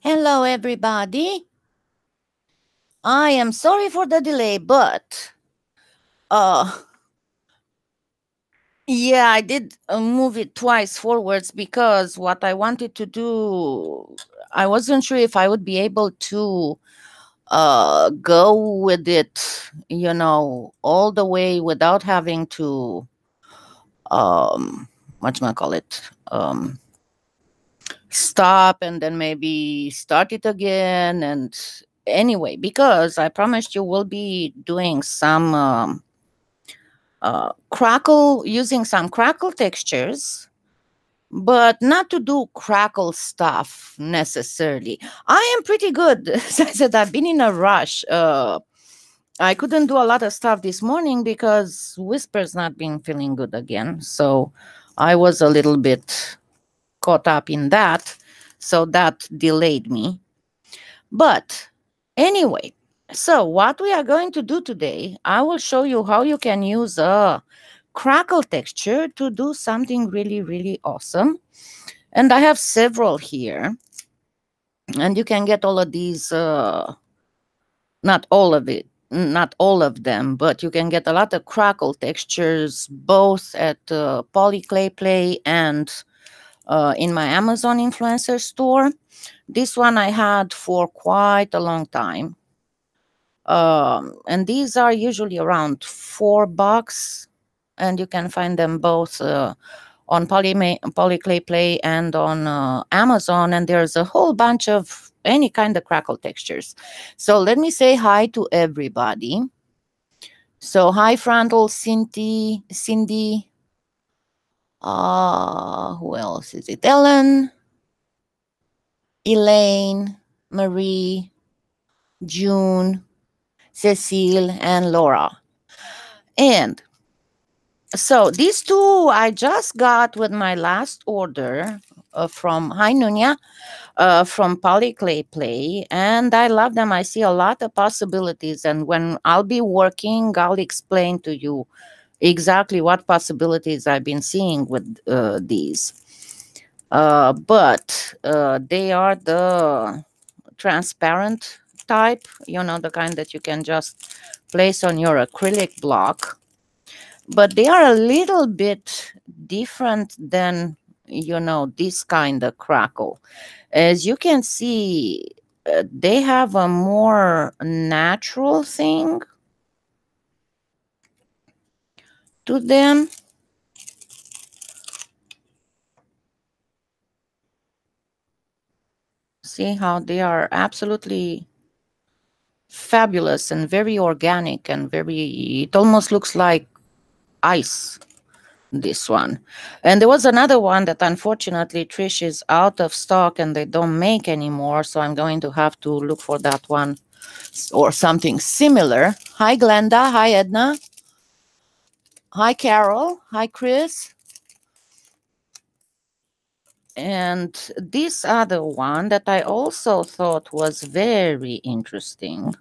Hello, everybody. I am sorry for the delay, but uh, yeah, I did move it twice forwards because what I wanted to do, I wasn't sure if I would be able to go with it, all the way without having to call it stop and then maybe start it again. And anyway, because I promised you we'll be doing some crackle, using some crackle textures, but not to do crackle stuff necessarily. I am pretty good. As I said, I've been in a rush. I couldn't do a lot of stuff this morning because Whisper's not been feeling good again. So I was a little bit caught up in that. So that delayed me. But anyway, so what we are going to do today, I will show you how you can use a crackle texture to do something really, really awesome. And I have several here. And you can get all of these, not all of it, not all of them, but you can get a lot of crackle textures both at PolyClay Play and in my Amazon influencer store. This one I had for quite a long time. And these are usually around $4, and you can find them both on PolyClay Play and on Amazon. And there's a whole bunch of any kind of crackle textures. So let me say hi to everybody. So hi, Frontal, Cindy. Who else is it? Ellen, Elaine, Marie, June, Cecile, and Laura. And so these two I just got with my last order from Hi Nunya, from PolyClay Play, and I love them. I see a lot of possibilities, and when I'll be working, I'll explain to you exactly what possibilities I've been seeing with these. But they are the transparent type, the kind that you can just place on your acrylic block. But they are a little bit different than, this kind of crackle. As you can see, they have a more natural thing to them. See how they are absolutely fabulous and very organic and it almost looks like ice, this one. And there was another one that unfortunately Trish is out of stock and they don't make anymore, so I'm going to have to look for that one or something similar. Hi Glenda, hi Edna, hi Carol, hi Chris. And this other one that I also thought was very interesting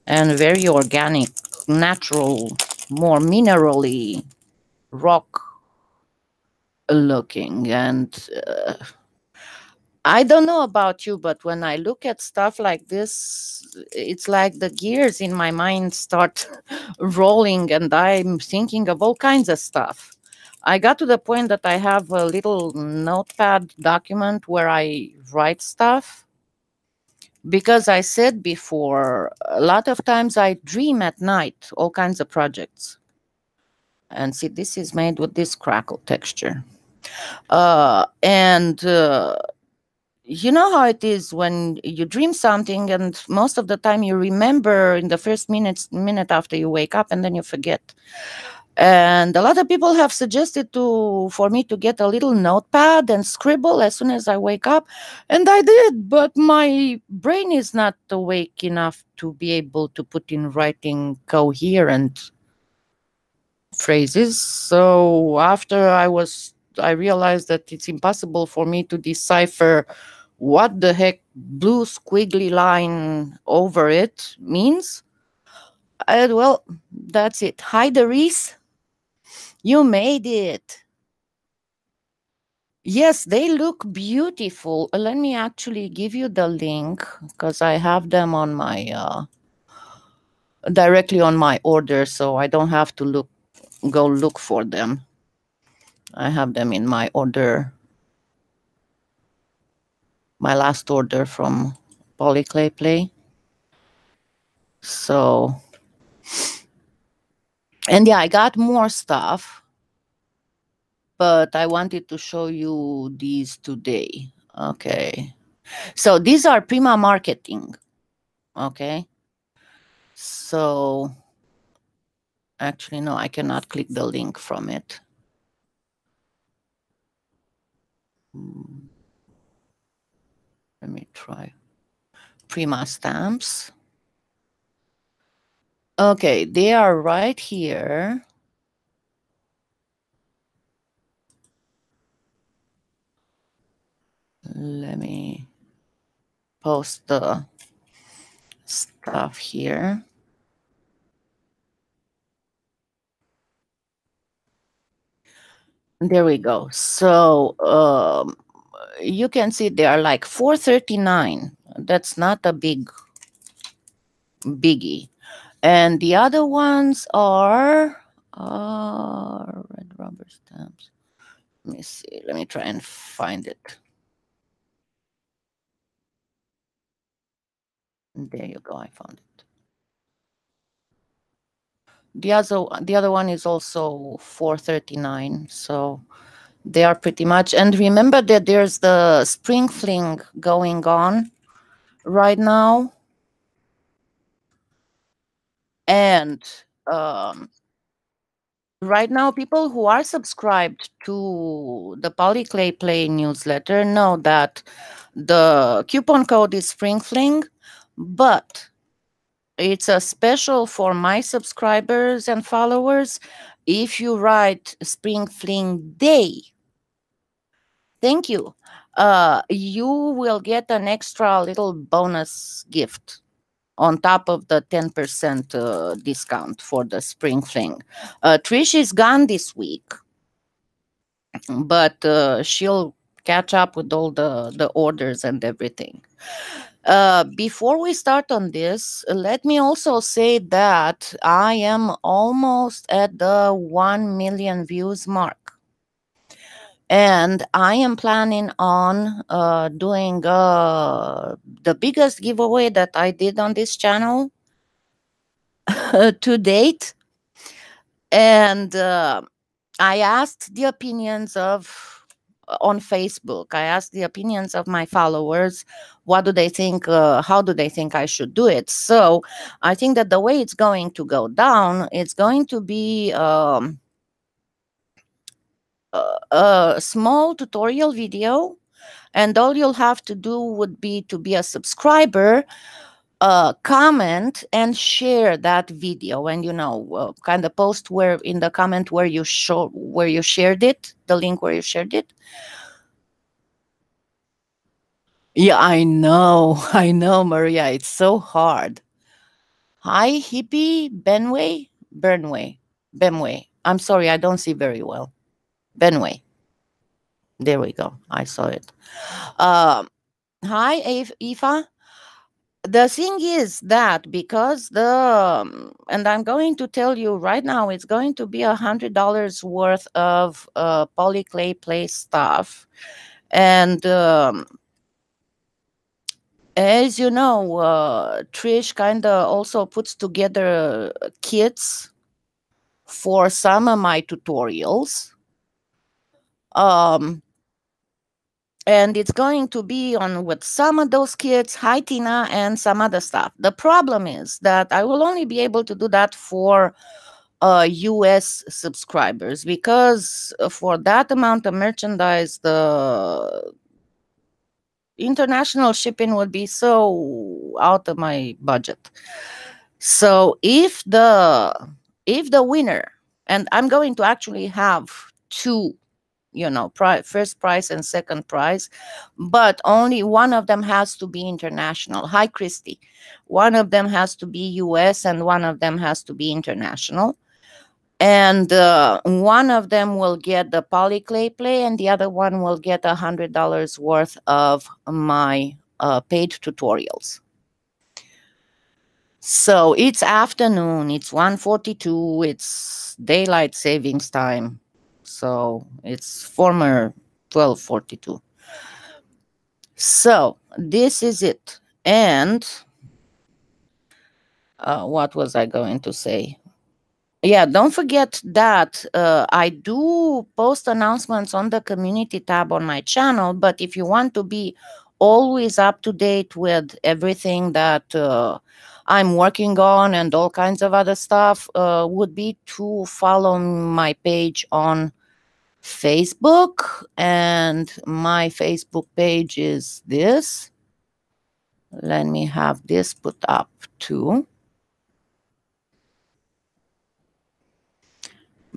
and very organic, natural, more minerally rock looking. And I don't know about you, but when I look at stuff like this, it's like the gears in my mind start rolling and I'm thinking of all kinds of stuff. I got to the point that I have a little notepad document where I write stuff. Because I said before, a lot of times I dream at night, all kinds of projects. And see, this is made with this crackle texture. And you know how it is when you dream something and most of the time you remember in the first minute after you wake up and then you forget. And a lot of people have suggested for me to get a little notepad and scribble as soon as I wake up. And I did, but my brain is not awake enough to be able to put in writing coherent phrases. So after I realized that it's impossible for me to decipher what the heck blue squiggly line over it means. Well, that's it. Hi, Doris. You made it. Yes, they look beautiful. Let me actually give you the link because I have them on my directly on my order, so I don't have to go look for them. I have them in my order, my last order from PolyClay Play. So, and yeah, I got more stuff, but I wanted to show you these today. Okay. So these are Prima marketing. Okay. So actually, no, I cannot click the link from it. Let me try. Prima stamps. Okay, they are right here. Let me post the stuff here. There we go. So you can see they are like $4.39. That's not a biggie. And the other ones are red rubber stamps. Let me see. Let me try and find it. There you go. I found it. The other one is also $4.39. So they are pretty much. And remember that there's the spring fling going on right now. And right now, people who are subscribed to the PolyClay Play newsletter know that the coupon code is Spring Fling, but it's a special for my subscribers and followers. If you write Spring Fling Day, thank you, you will get an extra little bonus gift on top of the 10% discount for the spring fling. Trish is gone this week, but she'll catch up with all the orders and everything. Before we start on this, let me also say that I am almost at the 1 million views mark. And I am planning on doing the biggest giveaway that I did on this channel to date. And I asked the opinions on Facebook. I asked the opinions of my followers. What do they think? How do they think I should do it? So I think that the way it's going to go down, it's going to be a small tutorial video, and all you'll have to do would be to be a subscriber, comment and share that video, and kind of post where in the comment where you shared it, the link where you shared it. Yeah, I know, I know, Maria, it's so hard. Hi, hippie Benway. I'm sorry, I don't see very well. Benway. There we go. I saw it. Hi, Aoife. The thing is that because and I'm going to tell you right now, it's going to be $100 worth of PolyClay Play stuff. And as you know, Trish kind of also puts together kits for some of my tutorials. And it's going to be on with some of those kits, hi Tina, and some other stuff. The problem is that I will only be able to do that for US subscribers, because for that amount of merchandise, the international shipping would be so out of my budget. So if the winner, and I'm going to actually have two, first prize and second prize, but only one of them has to be international. Hi, Christy. One of them has to be US and one of them has to be international. And one of them will get the PolyClay play, and the other one will get $100 worth of my paid tutorials. So it's afternoon, it's 1:42, it's daylight savings time. So it's former 12:42. So this is it. And what was I going to say? Yeah, don't forget that I do post announcements on the community tab on my channel, but if you want to be always up to date with everything that I'm working on and all kinds of other stuff, would be to follow my page on Facebook. And my Facebook page is this. Let me have this put up too,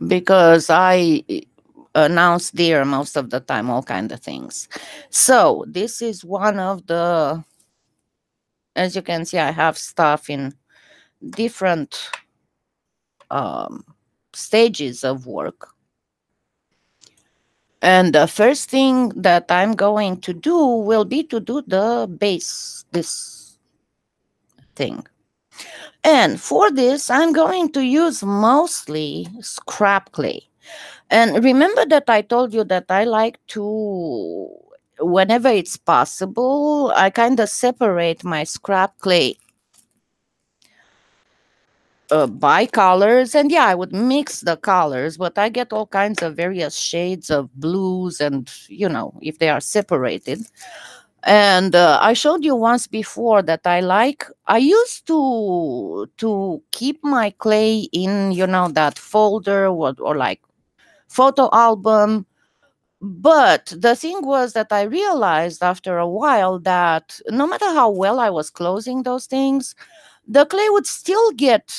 because I announce there most of the time all kind of things. So this is one of the, as you can see, I have stuff in different stages of work. And the first thing that I'm going to do will be to do the base, this thing. And for this, I'm going to use mostly scrap clay. And remember that I told you that I like to, whenever it's possible, I kind of separate my scrap clay by colors. And yeah, I would mix the colors, but I get all kinds of various shades of blues and, if they are separated. And I showed you once before that I used to keep my clay in, that folder or like photo album. But the thing was that I realized after a while that no matter how well I was closing those things, the clay would still get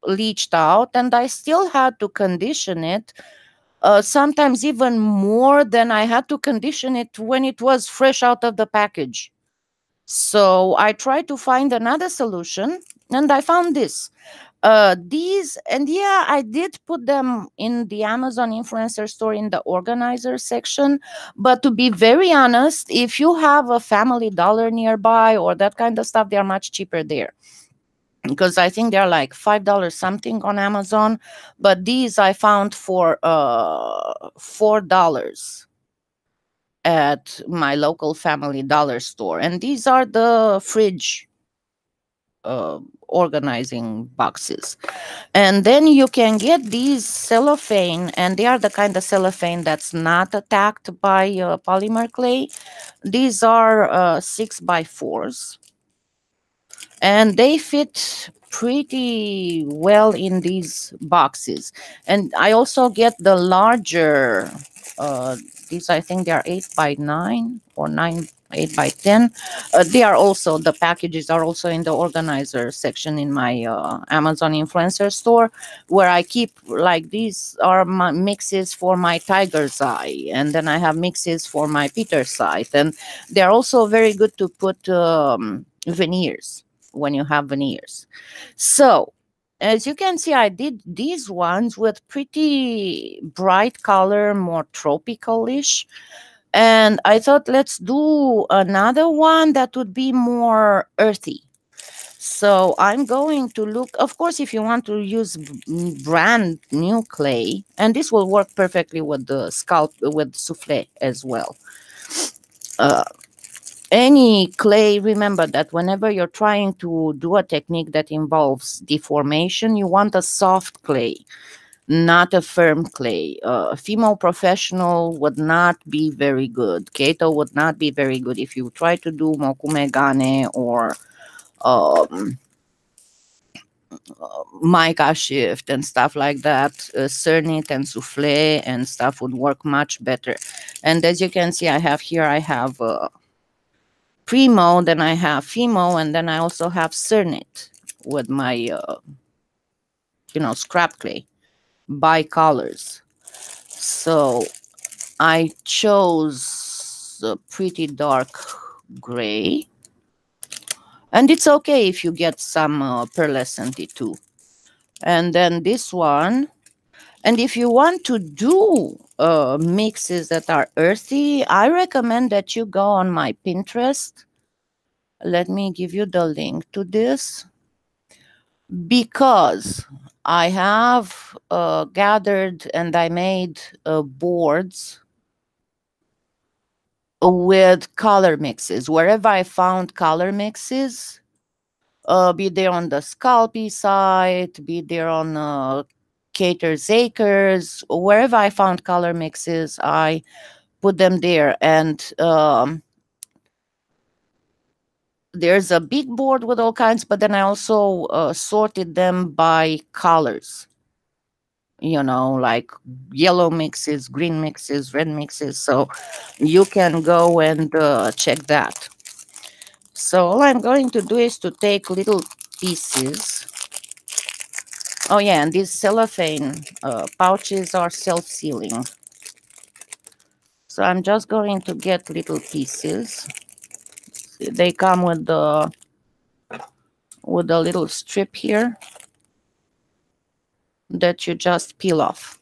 leached out, and I still had to condition it, sometimes even more than I had to condition it when it was fresh out of the package. So I tried to find another solution, and I found this. These, and yeah, I did put them in the Amazon influencer store in the organizer section. But to be very honest, if you have a Family Dollar nearby or that kind of stuff, they are much cheaper there, because I think they're like $5 something on Amazon. But these I found for $4 at my local Family Dollar store. And these are the fridge organizing boxes. And then you can get these cellophane, and they are the kind of cellophane that's not attacked by polymer clay. These are 6x4s, and they fit pretty well in these boxes. And I also get the larger, these I think they are 8x9 or 8x10. They are also, the packages are also in the organizer section in my Amazon influencer store, where I keep, like, these are my mixes for my tiger's eye, and then I have mixes for my Peter's eye. And they're also very good to put veneers when you have veneers. So as you can see, I did these ones with pretty bright color, more tropical-ish. And I thought, let's do another one that would be more earthy. So I'm going to look, of course, if you want to use brand new clay, and this will work perfectly with the with souffle as well. Any clay, remember that whenever you're trying to do a technique that involves deformation, you want a soft clay, not a firm clay. Fimo Professional would not be very good. Keto would not be very good if you try to do mokume gane or mica shift and stuff like that. Cernit and souffle and stuff would work much better. And as you can see, I have Premo, then I have Fimo, and then I also have Cernit with my, scrap clay bicolors. So I chose a pretty dark gray. And it's okay if you get some pearlescent too. And then this one. And if you want to do mixes that are earthy, I recommend that you go on my Pinterest. Let me give you the link to this, because I have gathered and I made boards with color mixes. Wherever I found color mixes, be there on the Scalpy site, be there on Cater's Acres, wherever I found color mixes, I put them there. And there's a big board with all kinds, but then I also sorted them by colors. You know, like yellow mixes, green mixes, red mixes. So you can go and check that. So all I'm going to do is to take little pieces. Oh yeah, and these cellophane pouches are self-sealing. So I'm just going to get little pieces. They come with a little strip here that you just peel off.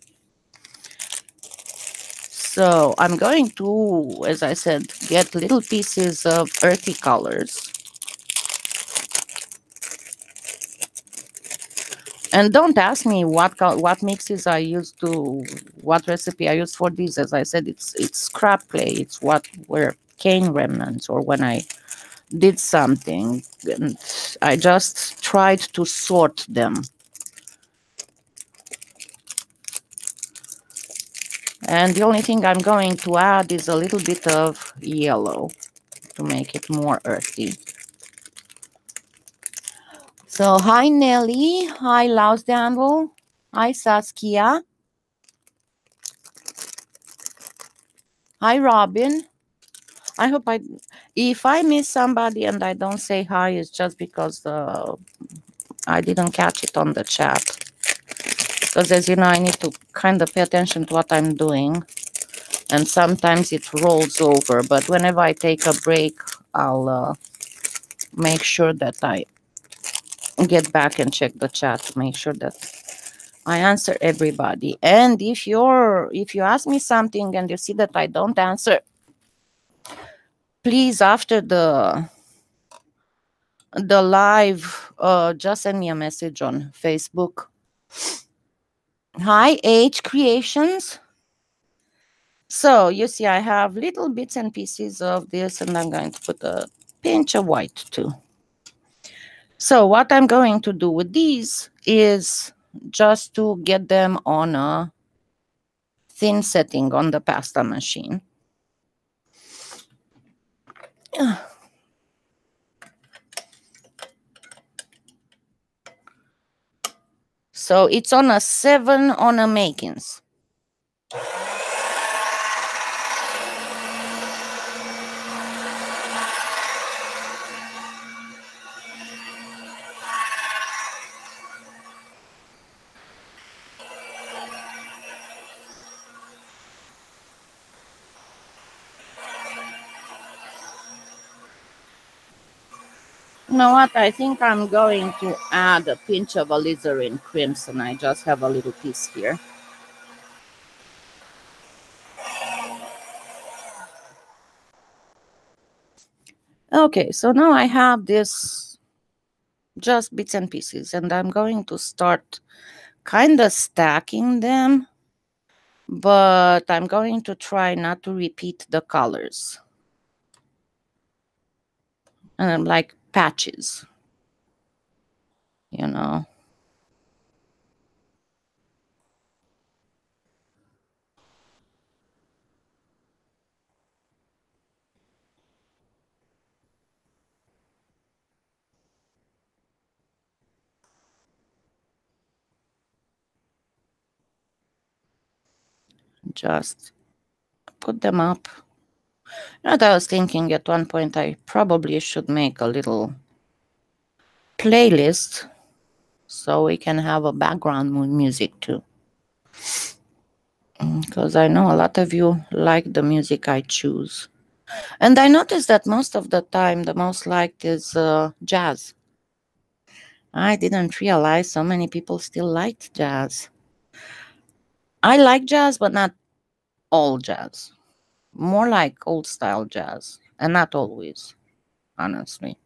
So I'm going to, as I said, get little pieces of earthy colors. And don't ask me what mixes I use to, what recipe I use for these. As I said, it's scrap clay. It's where cane remnants, or when I did something, and I just tried to sort them. And the only thing I'm going to add is a little bit of yellow to make it more earthy. So hi Nelly, hi Lausdandel, hi Saskia, hi Robin. I hope if I miss somebody and I don't say hi, it's just because I didn't catch it on the chat. Because as you know, I need to kind of pay attention to what I'm doing. And sometimes it rolls over. But whenever I take a break, I'll make sure that I get back and check the chat. Make sure that I answer everybody. And if you ask me something and you see that I don't answer, please, after the live, just send me a message on Facebook. Hi H Creations. So you see I have little bits and pieces of this, and I'm going to put a pinch of white too. So what I'm going to do with these is just to get them on a thin setting on the pasta machine. So it's on a 7 on a makings. You know what? I think I'm going to add a pinch of alizarin crimson. I just have a little piece here. Okay, so now I have this just bits and pieces, and I'm going to start kind of stacking them, but I'm going to try not to repeat the colors. And I'm like patches, you know. Just put them up. You know what I was thinking at one point? I probably should make a little playlist so we can have a background music too. Because I know a lot of you like the music I choose. And I noticed that most of the time the most liked is jazz. I didn't realize so many people still liked jazz. I like jazz, but not all jazz. More like old style jazz, and not always, honestly.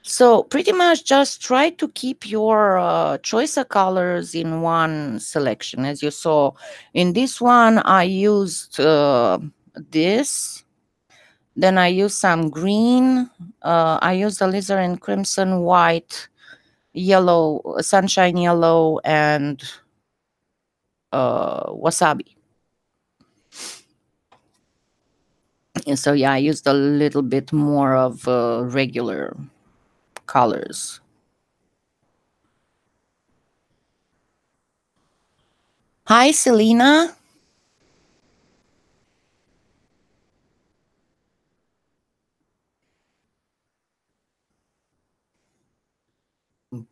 So pretty much just try to keep your choice of colors in one selection. As you saw in this one, I used this. Then I used some green. I used alizarin crimson, white, yellow, sunshine yellow, and wasabi. And so yeah, I used a little bit more of regular colors. Hi, Selena.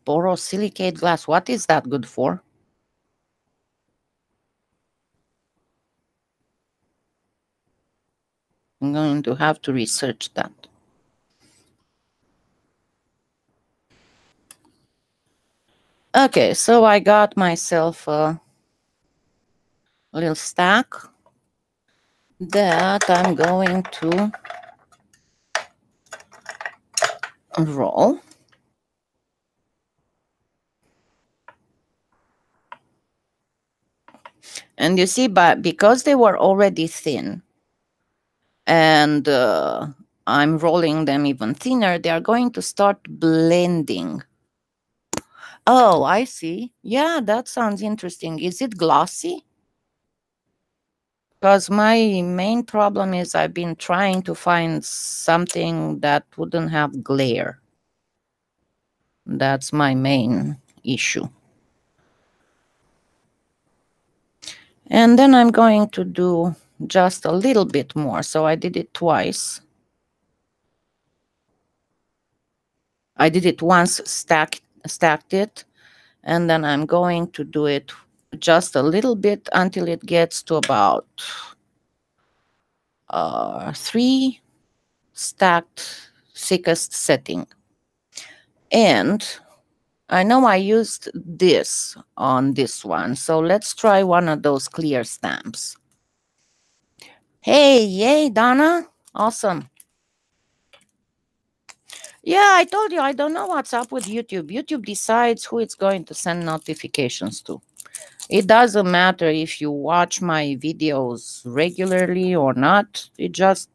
Borosilicate glass. What is that good for? I'm going to have to research that. Okay, so I got myself a little stack that I'm going to roll. And you see, but because they were already thin and I'm rolling them even thinner, they are going to start blending. Oh, I see. Yeah, that sounds interesting. Is it glossy? Because my main problem is I've been trying to find something that wouldn't have glare. That's my main issue. And then I'm going to do just a little bit more. So I did it twice. I did it once, stacked it, and then I'm going to do it just a little bit until it gets to about 3 stacked thickest setting. And I know I used this on this one, so let's try one of those clear stamps. Hey, yay, Donna. Awesome. Yeah, I told you, I don't know what's up with YouTube. YouTube decides who it's going to send notifications to. It doesn't matter if you watch my videos regularly or not. It just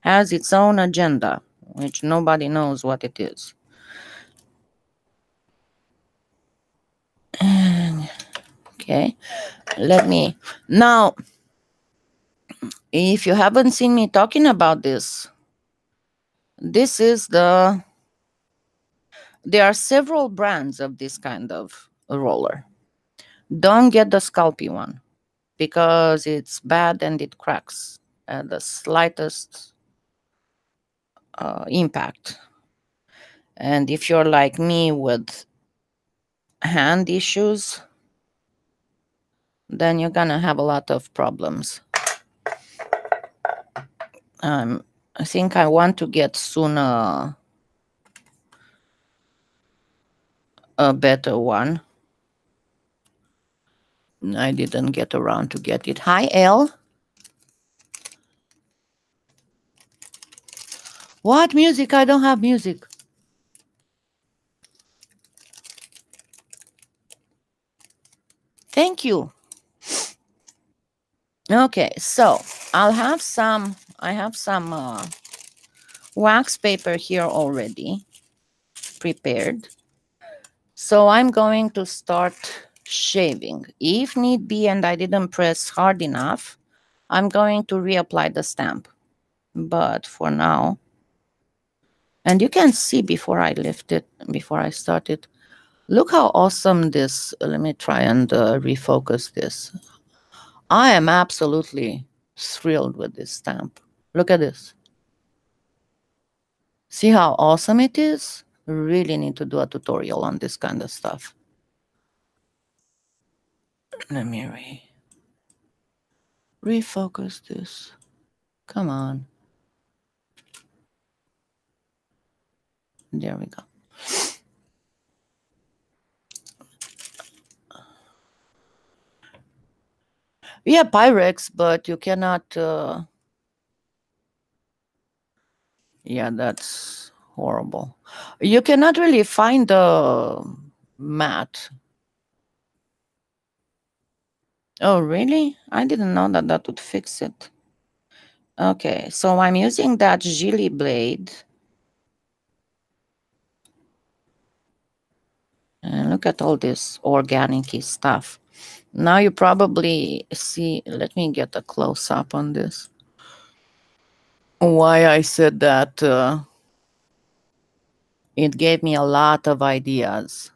has its own agenda, which nobody knows what it is. Okay, let me... Now, if you haven't seen me talking about this, this is the... There are several brands of this kind of roller. Don't get the Sculpey one because it's bad and it cracks at the slightest impact. And if you're like me with hand issues, then you're gonna have a lot of problems. I think I want to get soon a better one. I didn't get around to get it. Hi, Elle. What music? I don't have music. Thank you. Okay, so I have some wax paper here already prepared. So I'm going to start shaving. If need be and I didn't press hard enough, I'm going to reapply the stamp. But for now, and you can see before I lift it, before I start it, look how awesome this... Let me try and refocus this. I am absolutely thrilled with this stamp. Look at this. See how awesome it is? Really need to do a tutorial on this kind of stuff. Let me refocus this. Come on. There we go. Yeah, Pyrex, but you cannot. Yeah, that's horrible. You cannot really find the mat. Oh, really? I didn't know that that would fix it. Okay, so I'm using that Gilly blade. And look at all this organic-y stuff. Now you probably see, let me get a close-up on this. Why I said that it gave me a lot of ideas.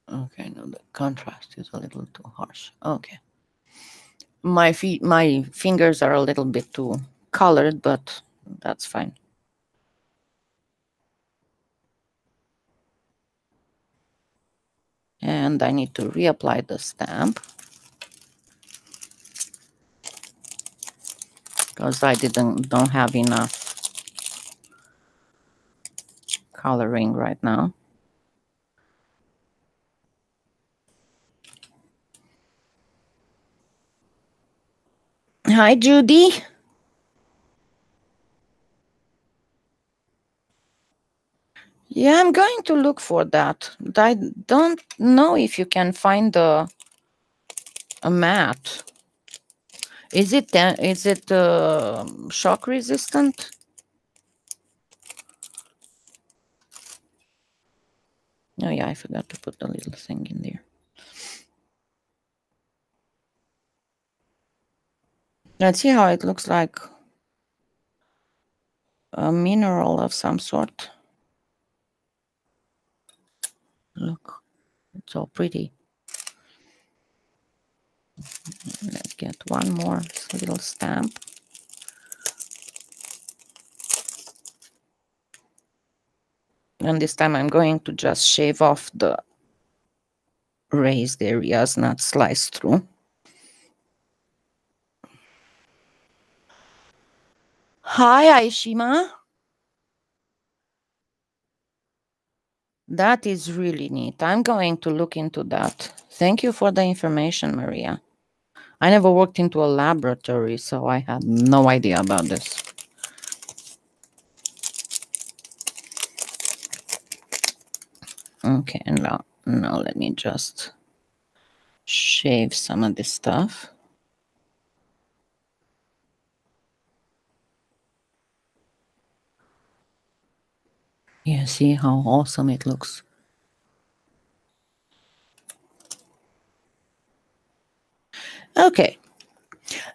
Okay, no, the contrast is a little too harsh. Okay. My fingers are a little bit too colored, but that's fine. And I need to reapply the stamp because I don't have enough coloring right now. Hi, Judy. Yeah, I'm going to look for that. I don't know if you can find a mat. Is it shock resistant? Oh yeah, I forgot to put the little thing in there. Let's see how it looks like. A mineral of some sort. Look, it's so pretty. Let's get one more little stamp. And this time I'm going to just shave off the raised areas, not slice through. Hi, Aishima. That is really neat. I'm going to look into that. Thank you for the information, Maria. I never worked into a laboratory, so I had no idea about this. Okay, now let me just shave some of this stuff. Yeah, see how awesome it looks. Okay.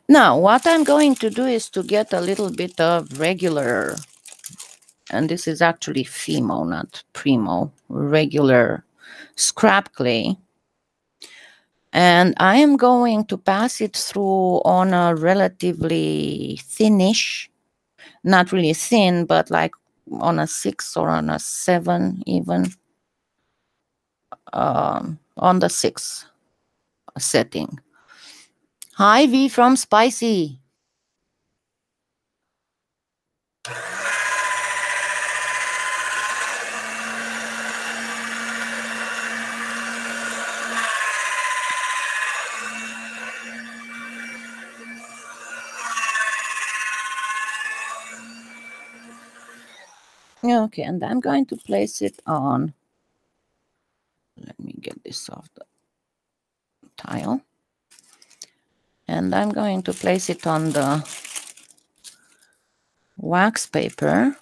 Now, what I'm going to do is to get a little bit of regular, and this is actually Fimo, not Premo, regular scrap clay. And I am going to pass it through on a relatively thinnish, not really thin, but like on a 6 or on a 7 even, on the 6 setting. Hi, V from Spicy. Okay, and I'm going to place it on. Let me get this off the tile. And I'm going to place it on the wax paper.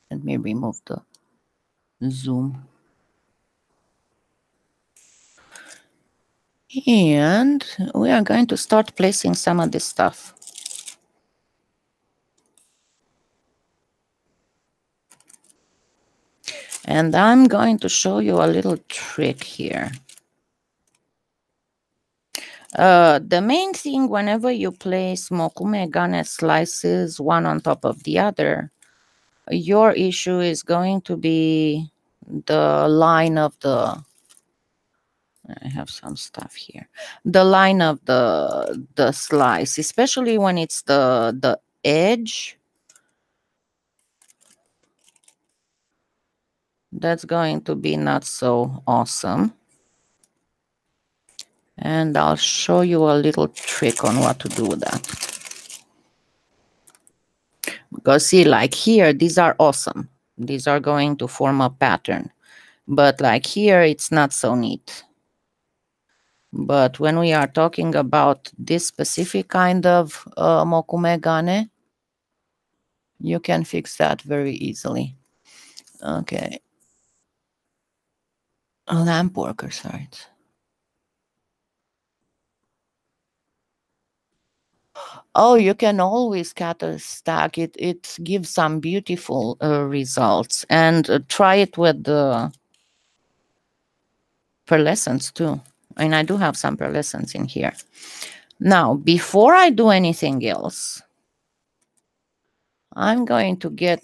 Let me remove the zoom. And we are going to start placing some of this stuff. And I'm going to show you a little trick here. The main thing whenever you place mokume gane slices one on top of the other, your issue is going to be the line of the, I have some stuff here. The line of the slice, especially when it's the edge, that's going to be not so awesome. And I'll show you a little trick on what to do with that. Because see, like here, these are awesome. These are going to form a pattern. But like here, it's not so neat. But when we are talking about this specific kind of mokume gane, you can fix that very easily. Okay. A lamp worker site. Oh, you can always scatter stack it. It gives some beautiful results. And try it with the pearlescents too. And I do have some pearlescents in here. Now, before I do anything else, I'm going to get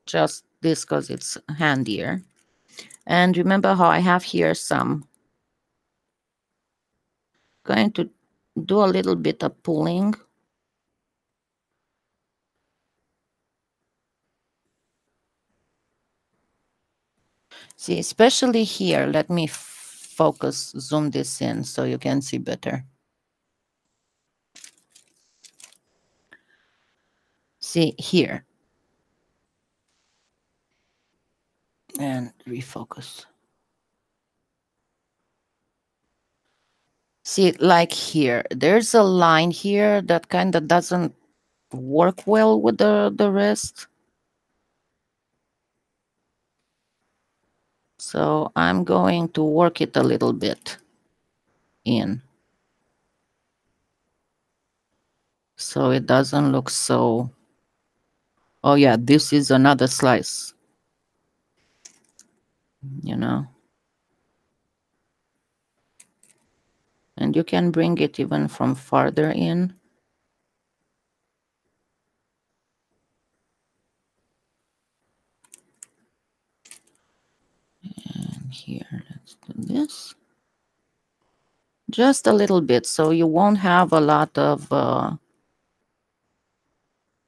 just this because it's handier. And remember how I have here some. Going to do a little bit of pulling. See, especially here, let me focus, zoom this in so you can see better. See here. And refocus. See, like here, there's a line here that kind of doesn't work well with the rest. So I'm going to work it a little bit in. So it doesn't look so... Oh yeah, this is another slice. You know. And you can bring it even from farther in. And here, let's do this. Just a little bit, so you won't have a lot of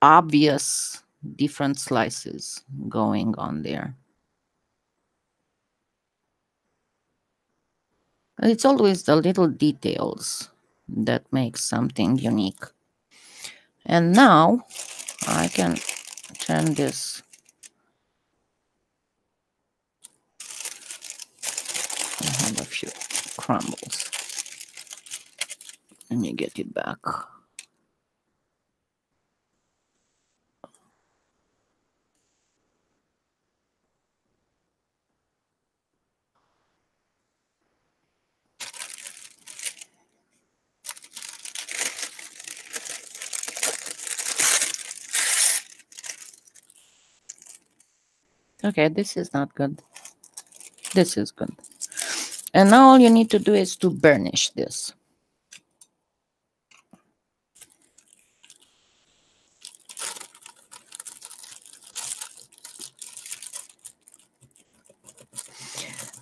obvious different slices going on there. It's always the little details that make something unique. And now I can turn this. I have a few crumbles. Let me get it back. Okay, this is not good. This is good. And now all you need to do is to burnish this.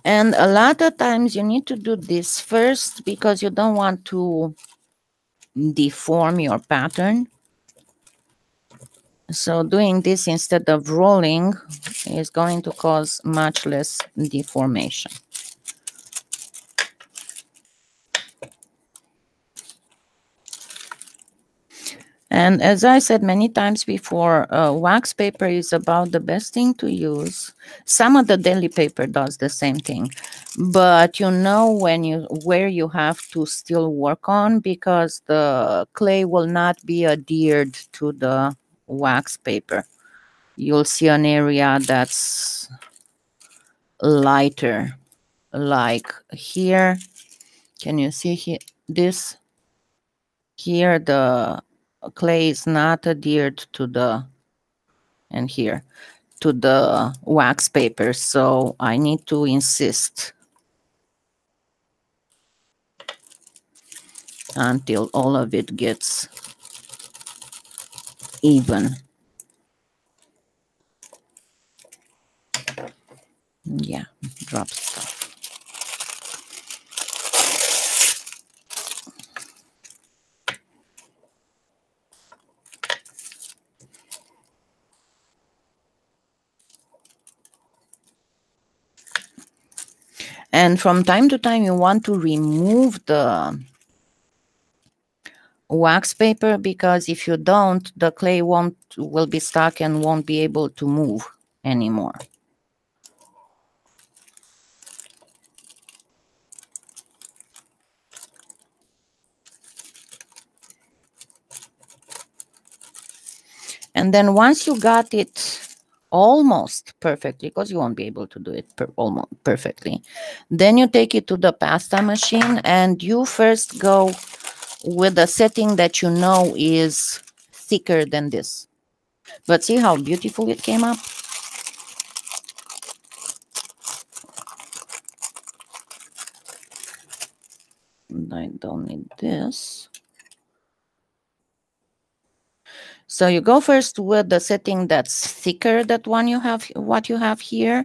And a lot of times you need to do this first because you don't want to deform your pattern. So doing this instead of rolling is going to cause much less deformation. And as I said many times before, wax paper is about the best thing to use. Some of the deli paper does the same thing, but you know where you have to still work on, because the clay will not be adhered to the wax paper. You'll see an area that's lighter, like here. Can you see here? This here, the clay is not adhered to the, and here, to the wax paper. So I need to insist until all of it gets even. Yeah, drop stuff. And from time to time, you want to remove the wax paper, because if you don't, the clay will be stuck and won't be able to move anymore. And then once you got it almost perfectly, because you won't be able to do it almost perfectly, then you take it to the pasta machine and you first go with a setting that you know is thicker than this. But see how beautiful it came up? I don't need this. So you go first with the setting that's thicker than what you have here,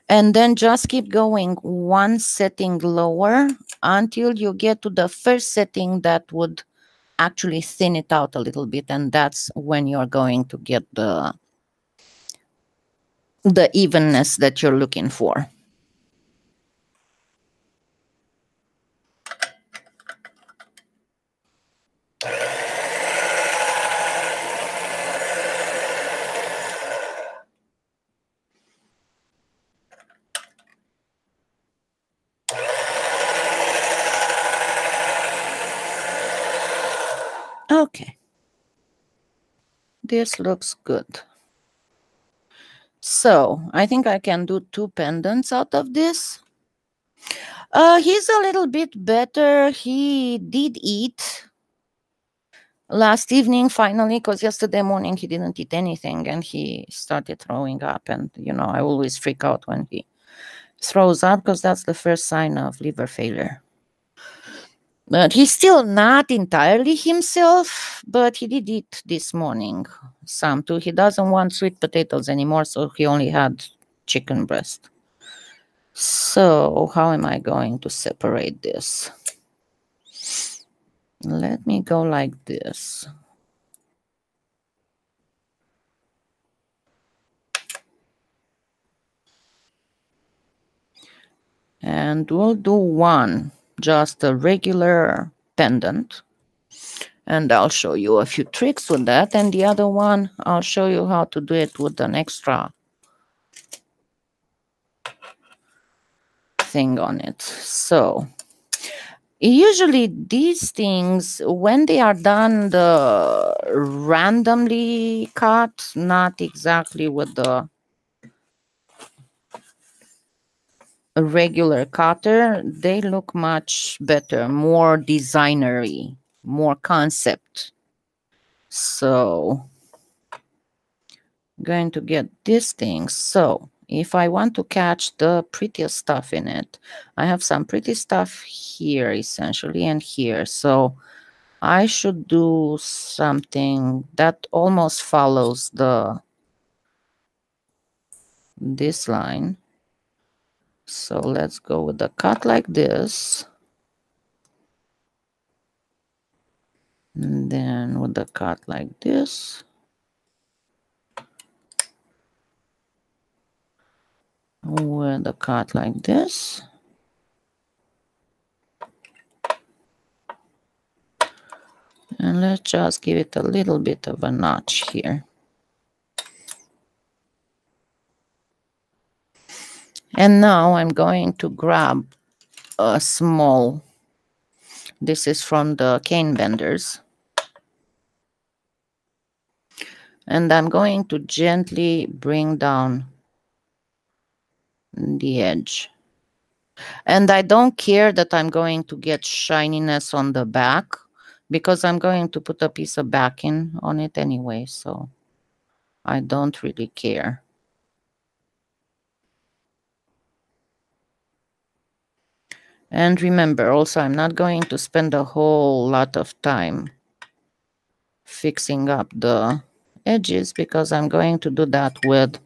and then just keep going one setting lower until you get to the first setting that would actually thin it out a little bit, and that's when you're going to get the evenness that you're looking for. Okay. This looks good. So I think I can do 2 pendants out of this. He's a little bit better. He did eat last evening finally, because yesterday morning he didn't eat anything and he started throwing up. And, you know, I always freak out when he throws up, because that's the first sign of liver failure. But he's still not entirely himself, but he did eat this morning some too. He doesn't want sweet potatoes anymore, so he only had chicken breast. So how am I going to separate this? Let me go like this. And we'll do one, just a regular pendant. And I'll show you a few tricks with that. And the other one, I'll show you how to do it with an extra thing on it. So usually these things, when they are done randomly cut, not exactly with the regular cutter, they look much better, more designery, more concept. So I'm going to get this thing. So if I want to catch the prettiest stuff in it, I have some pretty stuff here essentially and here. So I should do something that almost follows this line. So let's go with the cut like this. And then with the cut like this. With a cut like this. And let's just give it a little bit of a notch here. And now I'm going to grab a small, this is from the cane benders. And I'm going to gently bring down the edge. And I don't care that I'm going to get shininess on the back, because I'm going to put a piece of backing on it anyway, so I don't really care. And remember also, I'm not going to spend a whole lot of time fixing up the edges, because I'm going to do that with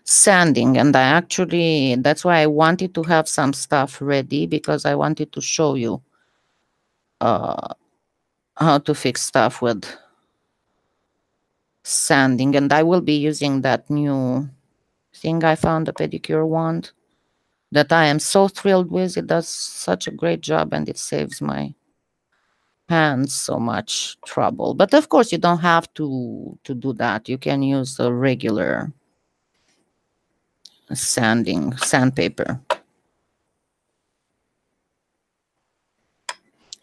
sanding. And that's why I wanted to have some stuff ready, because I wanted to show you how to fix stuff with sanding. And I will be using that new thing I found, the pedicure wand. that I am so thrilled with. It does such a great job, and it saves my hands so much trouble. But of course, you don't have to do that. You can use a regular sandpaper.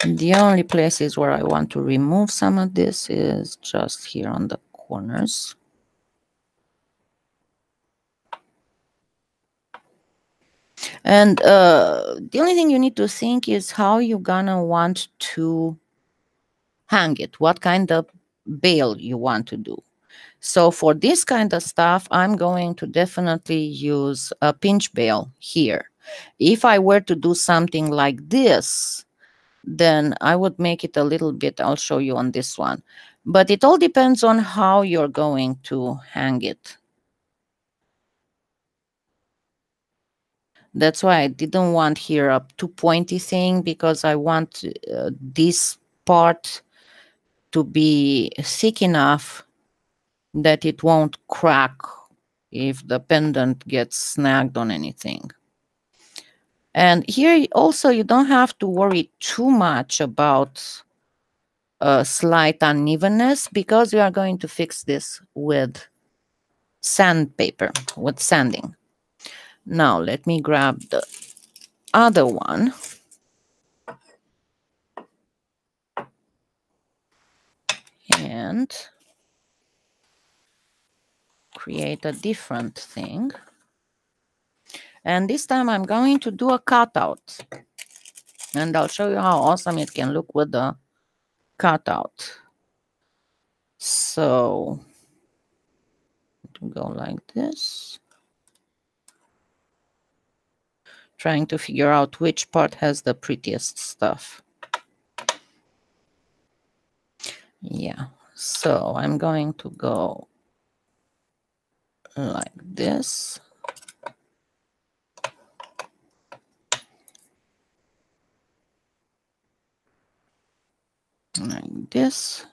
The only places where I want to remove some of this is just here on the corners. And the only thing you need to think is how you're gonna want to hang it, what kind of bail you want to do. So for this kind of stuff, I'm going to definitely use a pinch bail here. If I were to do something like this, then I would make it a little bit, I'll show you on this one. But it all depends on how you're going to hang it. That's why I didn't want here a too pointy thing, because I want this part to be thick enough that it won't crack if the pendant gets snagged on anything. And here also you don't have to worry too much about a slight unevenness, because we are going to fix this with sandpaper, with sanding. Now let me grab the other one. And create a different thing. And this time I'm going to do a cutout. And I'll show you how awesome it can look with the cutout. So, to go like this. Trying to figure out which part has the prettiest stuff. Yeah, so I'm going to go like this. Like this.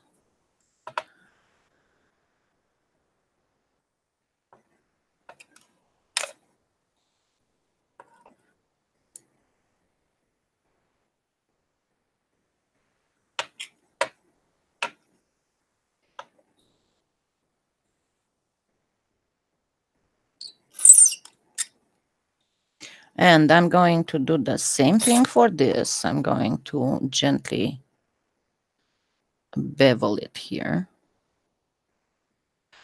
And I'm going to do the same thing for this. I'm going to gently bevel it here.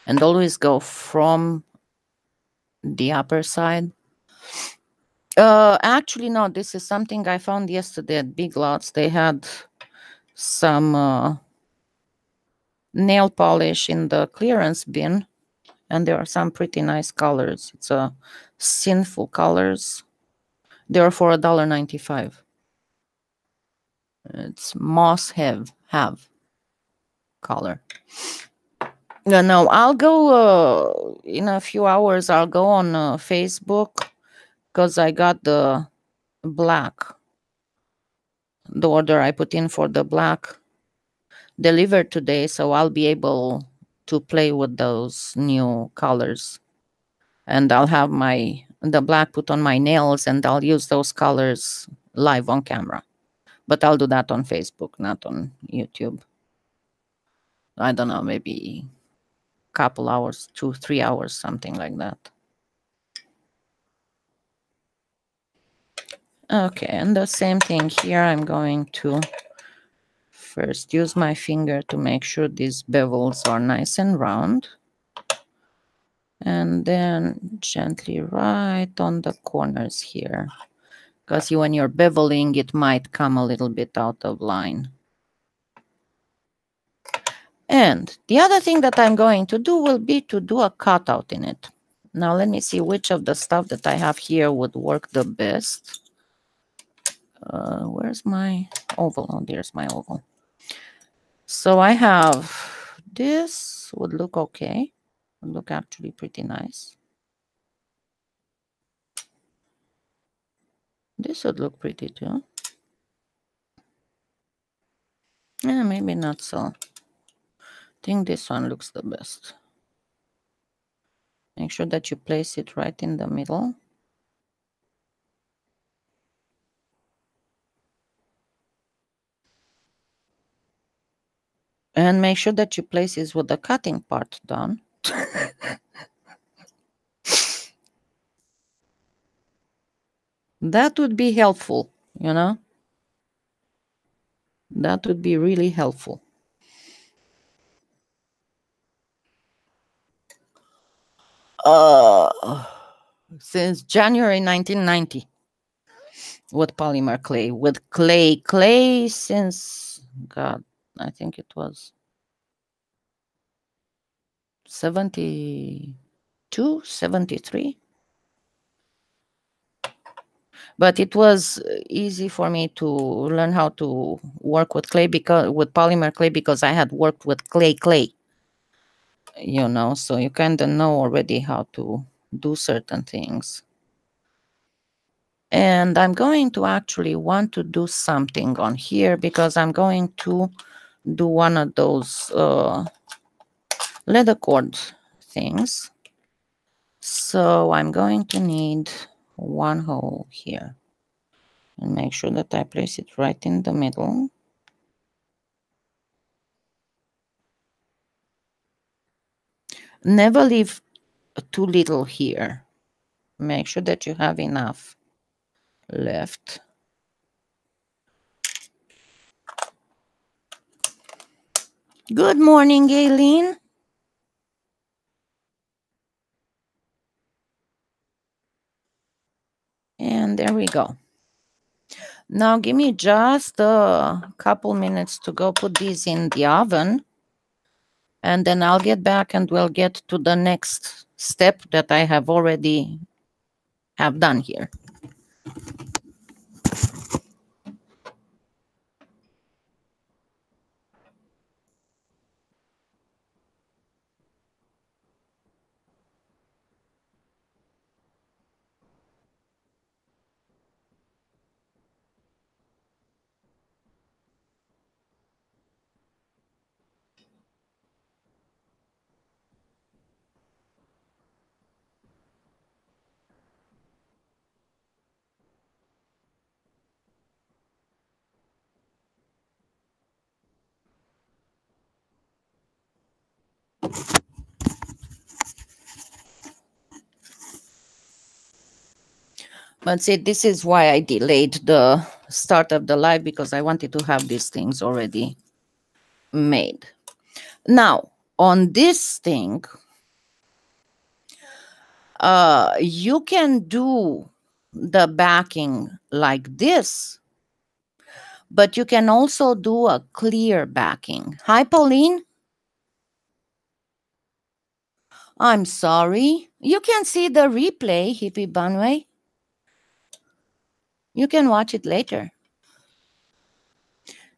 And always go from the upper side. Actually, no, this is something I found yesterday at Big Lots. They had some nail polish in the clearance bin, and there are some pretty nice colors. It's a sinful colors. They're for $1.95. It's moss have color. No, I'll go in a few hours. I'll go on Facebook, because I got the black. The order I put in for the black delivered today, so I'll be able to play with those new colors. And I'll have the black put on my nails, and I'll use those colors live on camera. But I'll do that on Facebook, not on YouTube. I don't know, maybe a couple hours, 2-3 hours, something like that. Okay, and the same thing here. I'm going to first use my finger to make sure these bevels are nice and round. And then gently right on the corners here. Because when you're beveling, it might come a little bit out of line. And the other thing that I'm going to do will be to do a cutout in it. Now let me see which of the stuff that I have here would work the best. Where's my oval? Oh, there's my oval. So I have this, would look okay. Would look actually pretty nice. This would look pretty too. Yeah, maybe not so. I think this one looks the best. Make sure that you place it right in the middle. And make sure that you place it with the cutting part done. That would be helpful, you know? That would be really helpful. Since January 1990 with polymer clay. With clay since, God, I think it was 72, 73. But it was easy for me to learn how to work with clay, because with polymer clay, because I had worked with clay, you know, so you kind of know already how to do certain things. And I'm going to actually want to do something on here, because I'm going to do one of those leather cord things. So I'm going to need one hole here, and make sure that I place it right in the middle. Never leave too little here. Make sure that you have enough left. Good morning, Aileen. And there we go. Now give me just a couple minutes to go put these in the oven. And then I'll get back and we'll get to the next step that I have already have done here. But see, this is why I delayed the start of the live, because I wanted to have these things already made. Now, on this thing, you can do the backing like this, but you can also do a clear backing. Hi, Pauline. I'm sorry. You can see the replay, Hippie Bunway. You can watch it later.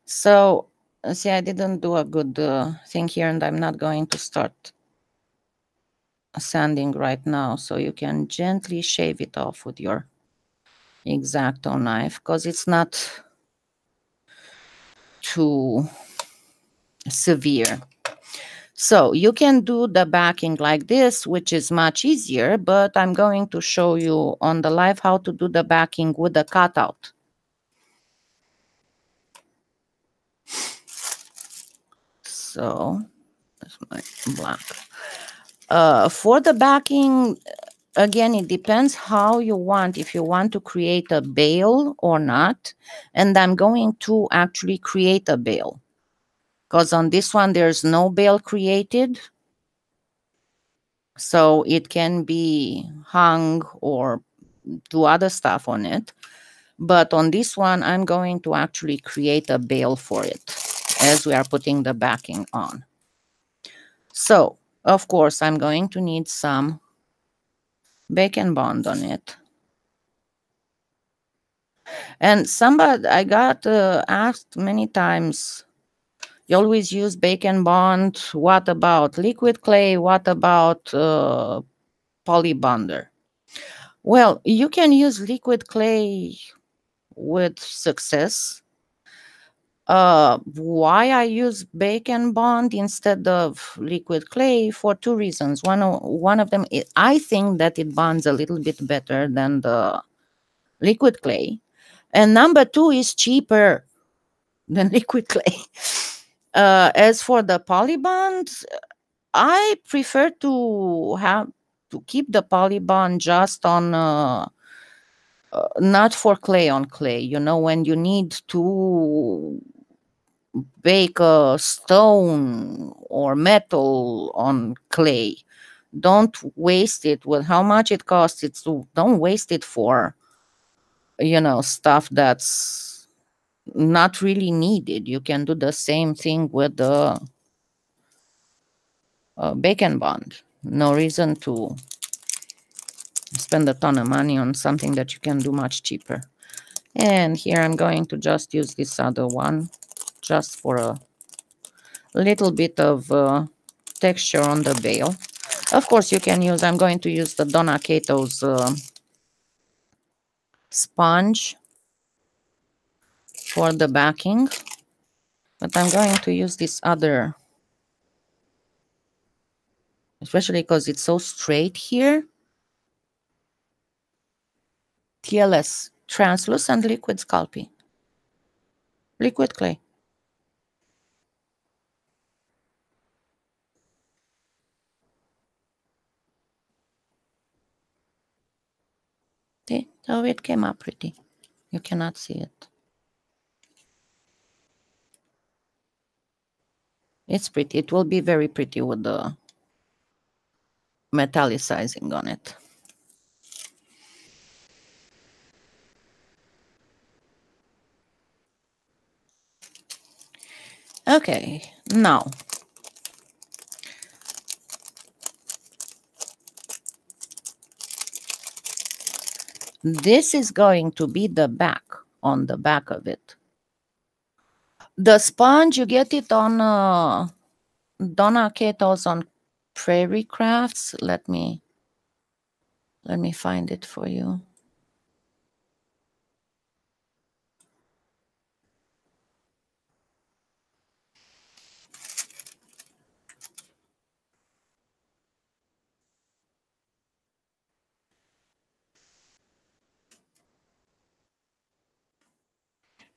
So, see, I didn't do a good thing here, and I'm not going to start sanding right now. So you can gently shave it off with your X-Acto knife, because it's not too severe. So you can do the backing like this, which is much easier, but I'm going to show you on the live how to do the backing with the cutout. So that's my black. For the backing, again, it depends how you want, if you want to create a bail or not. And I'm going to actually create a bail, because on this one, there's no bail created. So it can be hung or do other stuff on it. But on this one, I'm going to actually create a bail for it as we are putting the backing on. So, of course, I'm going to need some bacon bond on it. And somebody, I got asked many times, you always use bacon bond. What about liquid clay? What about poly bonder? Well, you can use liquid clay with success. Why I use bacon bond instead of liquid clay? For two reasons. One of them, I think that it bonds a little bit better than the liquid clay. And number two, is cheaper than liquid clay. As for the polybond, I prefer to keep the polybond just on not for clay on clay. You know, when you need to bake a stone or metal on clay, don't waste it with how much it costs. Don't waste it for, you know, stuff that's not really needed. You can do the same thing with the bake and bond. No reason to spend a ton of money on something that you can do much cheaper. And here I'm going to just use this other one just for a little bit of texture on the bale. Of course, you can use, I'm going to use the Donna Cato's sponge for the backing, but I'm going to use this other, especially because it's so straight here. TLS, translucent liquid sculpey, liquid clay. See, so it came up pretty. You cannot see it. It's pretty. It will be very pretty with the metallicizing on it. Okay, now this is going to be the back, on the back of it. The sponge, you get it on Donna Cato's on Prairie Crafts. Let me find it for you.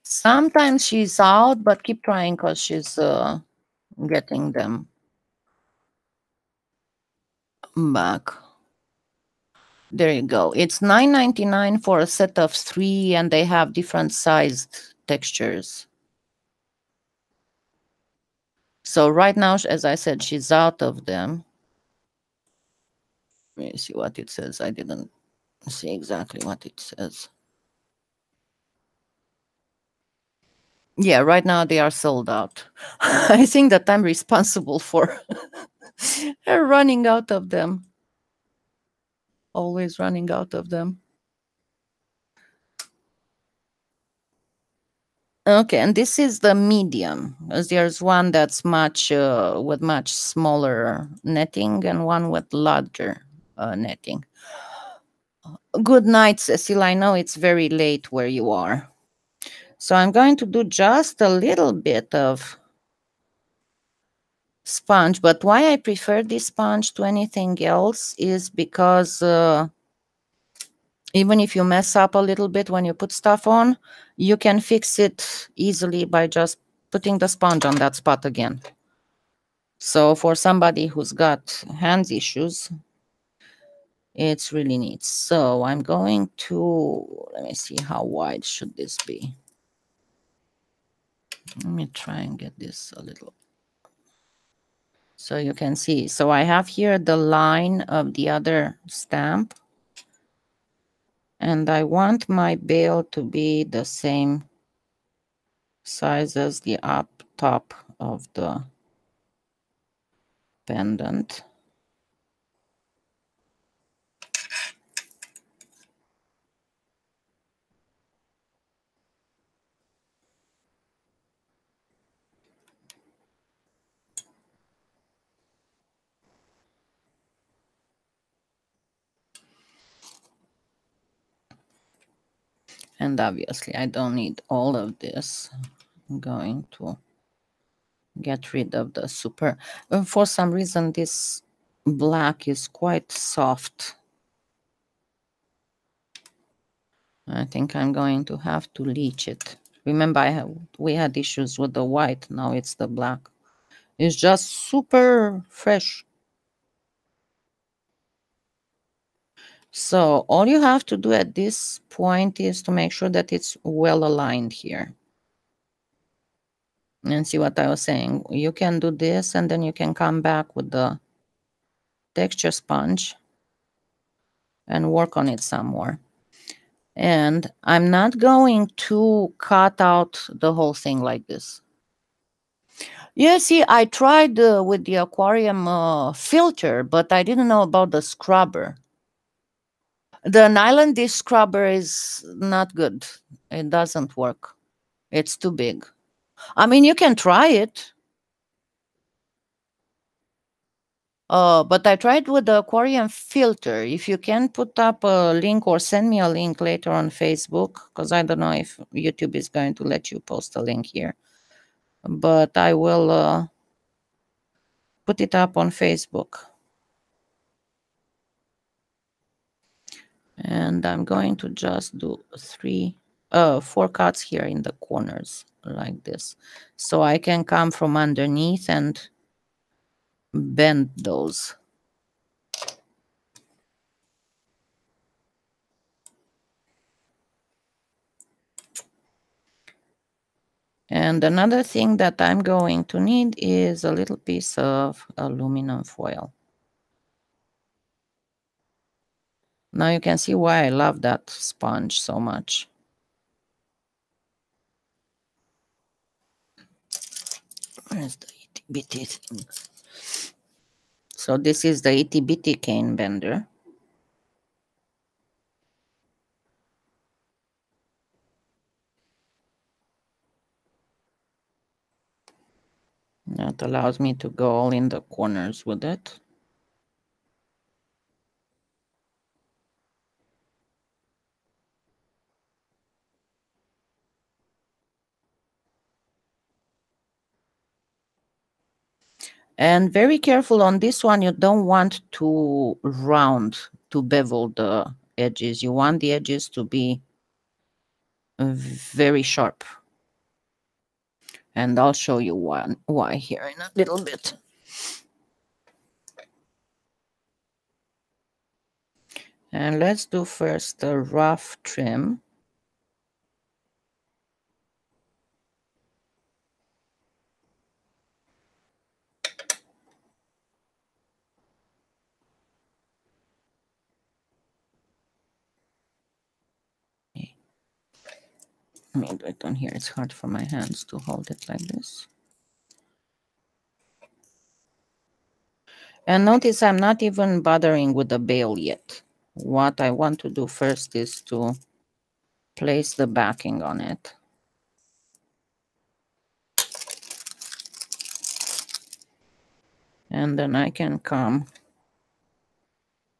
Sometimes she's out, but keep trying because she's getting them back. There you go. It's $9.99 for a set of 3, and they have different sized textures. So right now, as I said, she's out of them. Let me see what it says. I didn't see exactly what it says. Yeah, right now they are sold out. I think that I'm responsible for running out of them. Always running out of them. Okay, and this is the medium. As there's one that's much with much smaller netting and one with larger netting. Good night, Cecil. I know it's very late where you are. So I'm going to do just a little bit of sponge, but why I prefer this sponge to anything else is because even if you mess up a little bit when you put stuff on, you can fix it easily by just putting the sponge on that spot again. So for somebody who's got hands issues, it's really neat. So I'm going to, let me see, how wide should this be? Let me try and get this a little. So you can see. So I have here the line of the other stamp. And I want my bale to be the same size as the up top of the pendant. And obviously I don't need all of this. I'm going to get rid of the super. For some reason, this black is quite soft. I think I'm going to have to leach it. Remember, we had issues with the white. Now it's the black. It's just super fresh. So all you have to do at this point is to make sure that it's well aligned here. And see what I was saying. You can do this and then you can come back with the texture sponge and work on it some more. And I'm not going to cut out the whole thing like this. Yeah, see, I tried with the aquarium filter, but I didn't know about the scrubber. The nylon dish scrubber is not good. It doesn't work. It's too big. I mean, you can try it. But I tried with the aquarium filter. If you can put up a link or send me a link later on Facebook, because I don't know if YouTube is going to let you post a link here. But I will put it up on Facebook. And I'm going to just do 4 cuts here in the corners like this. So I can come from underneath and bend those. And another thing that I'm going to need is a little piece of aluminum foil. Now you can see why I love that sponge so much. Where's the itty bitty thing? So this is the itty bitty cane bender. That allows me to go all in the corners with it. And very careful on this one, you don't want to bevel the edges. You want the edges to be very sharp. And I'll show you why here in a little bit. And let's do first the rough trim. Let me do it on here. It's hard for my hands to hold it like this. And notice I'm not even bothering with the bail yet. What I want to do first is to place the backing on it. And then I can come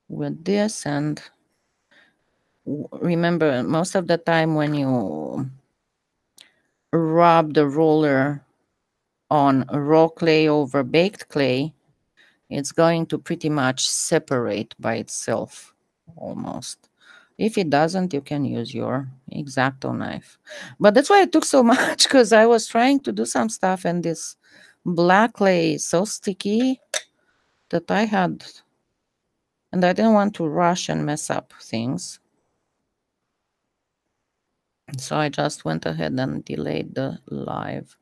with this, and remember, most of the time when you rub the roller on raw clay over baked clay, it's going to pretty much separate by itself almost. If it doesn't, you can use your X-Acto knife. But that's why it took so much, because I was trying to do some stuff and this black clay is so sticky that I had, and I didn't want to rush and mess up things. So I just went ahead and delayed the live.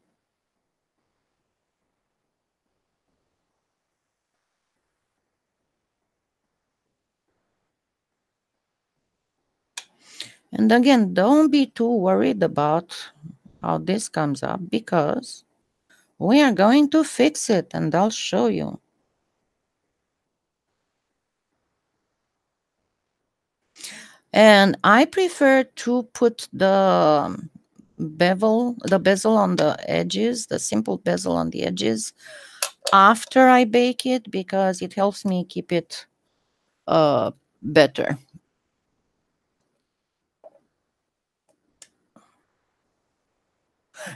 And again, don't be too worried about how this comes up, because we are going to fix it and I'll show you. And I prefer to put the bezel on the edges, the simple bezel on the edges, after I bake it, because it helps me keep it better.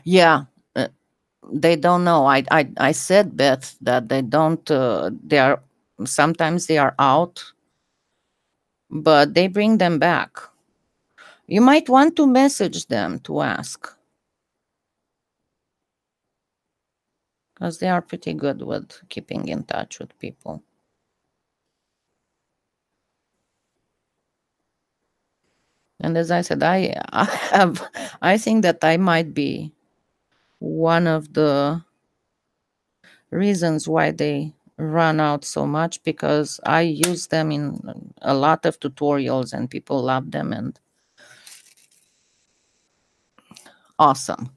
Yeah, they don't know. I said, Beth, that they don't. They are sometimes they are out, but they bring them back. You might want to message them to ask. because they are pretty good with keeping in touch with people. And as I said, I think that I might be one of the reasons why they run out so much, because I use them in a lot of tutorials and people love them, and awesome.